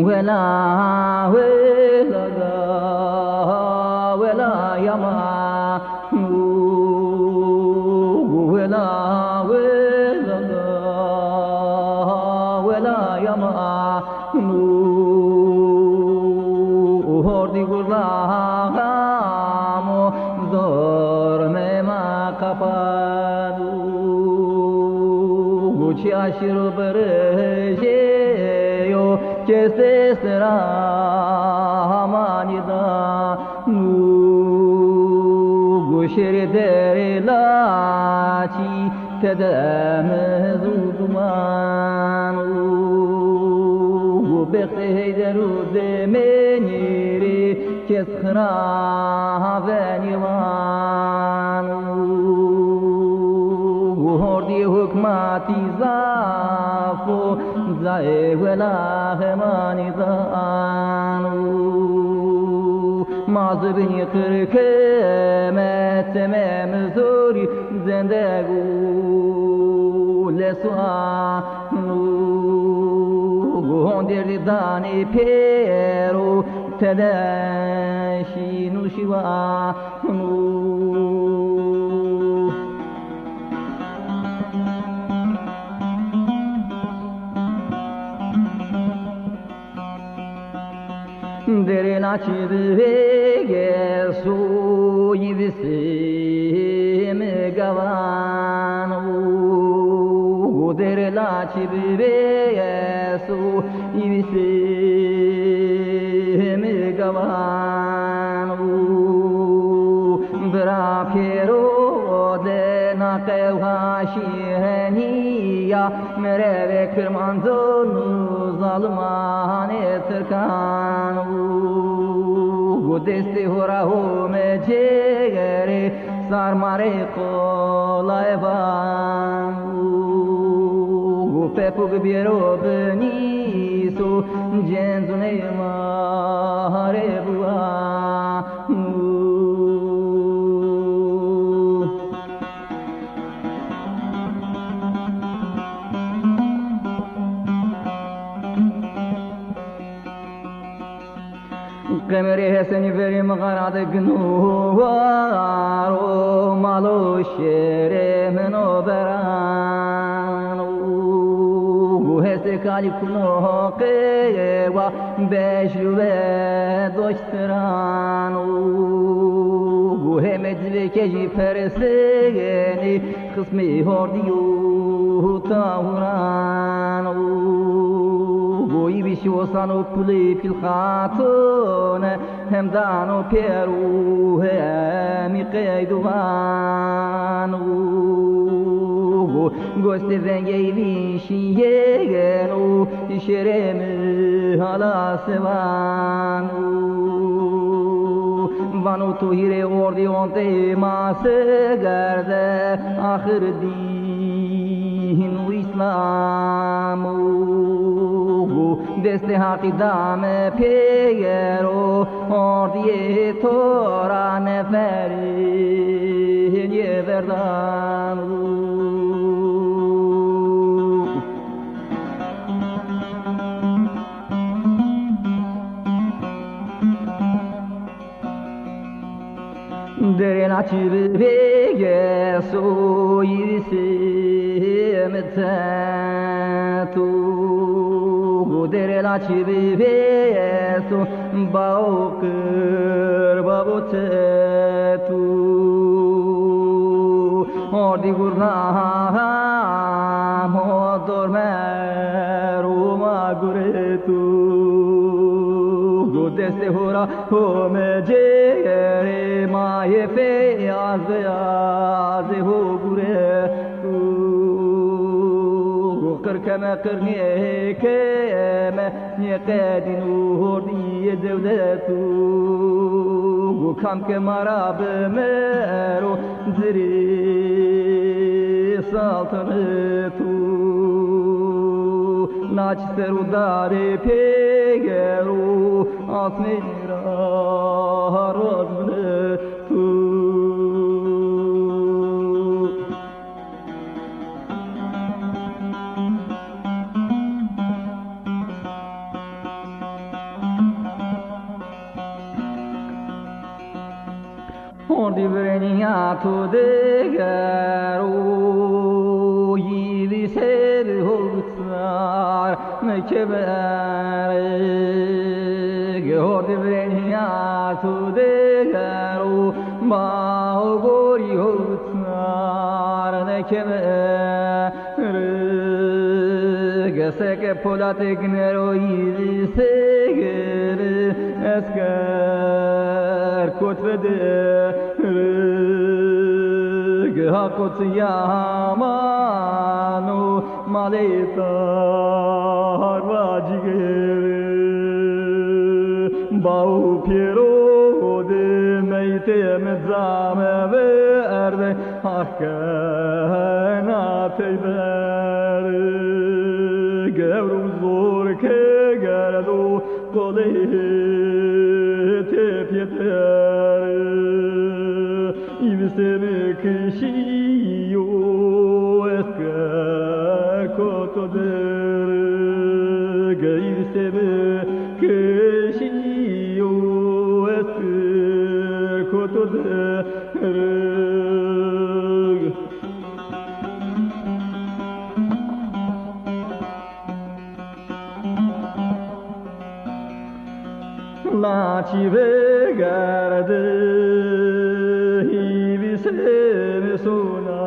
Wela wela ga wela yama wela wela ga wela yama hordi guramo dorme ma kapadu guci ashiro bereje che se sarà manida gushere dere la ci tedam zuduman bexeyderu de meniri che skhra veniman hordi hukmati zafo zae wela hemani zanu mazbini kırke metemem zori zendegu lesuanu gonderi dani pero tedashi nushiwanu dere na chibege su yivisi me gavanu dere la chibege su yivisi me gavanu bra pero de na kevhashiheniya mereve kırmanzonu zalmane tırkanu desti hora ho me jegere sarmare kolay ban pepug biero beniso jenzune mare bua Kemeri heseni verim garade gnuaro malo shere meno berano hese kali kuno kewa beşve doştrano hemedve keji persegeni kısmi hordiyu tavurano Goibishi osano puli fil khatun hemdano peru hemi qeiduvanu goste vengevi shiyegenu sheremi hala sevanu vanu tuhire ordi onte mase gerde akhir din islamu deste haqi dame pegero ordiye tora neferin ye verdan dere naçibi bege so yisi metetu dere la civivesu baukır babutetu ordi gurnam odormer uma guretu deste hora home jere maye fe az ho guretu كما قرني كما يقادن هردي دولته وكم كمراب مرو زري سلطنته ناچ سرو داري پیگرو آسمیرا رازمنتو vreniato degaro Yili ser hotsar Nekebere Gehord vreniato degaro Mahogori hotsar Nekebere Geseke polate gnero yili segere Esker kotvede Hakot yamanu maleta harvajigere Bau piero de meite mezame verde Hakena teybere Gevru zor ke gerdu kole tepyetere İvsemi kişiyo esker kotoder İvsemi kişiyo esker kotoder La çivegerde Hivisemi suna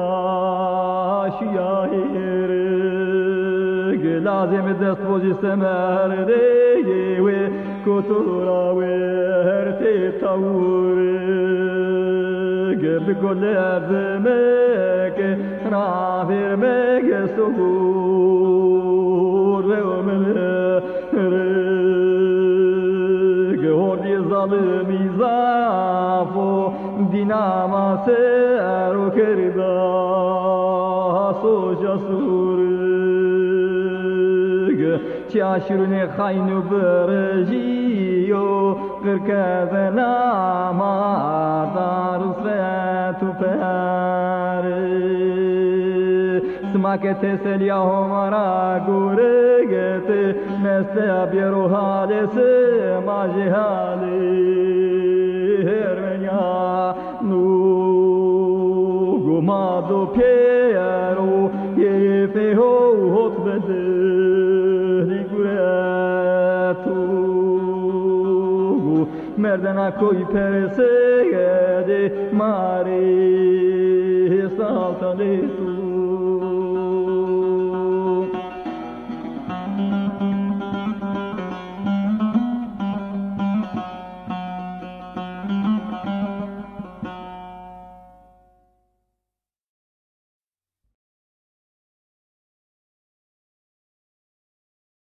şiyahire Lazım dest pozisemerde Yewe kutura verte tavure Gebe golevmek Ravirmek suhur Ve omele zalim izafo dinama seru kerda soja surg çaşrune khaynu berjiyo kırkazena madar svetu pare smak teselya homara guregete mesle biero halese majihali hermenya nu gumado piero yefe ho hot bede liguretu merdana koi perse de mare saltaletu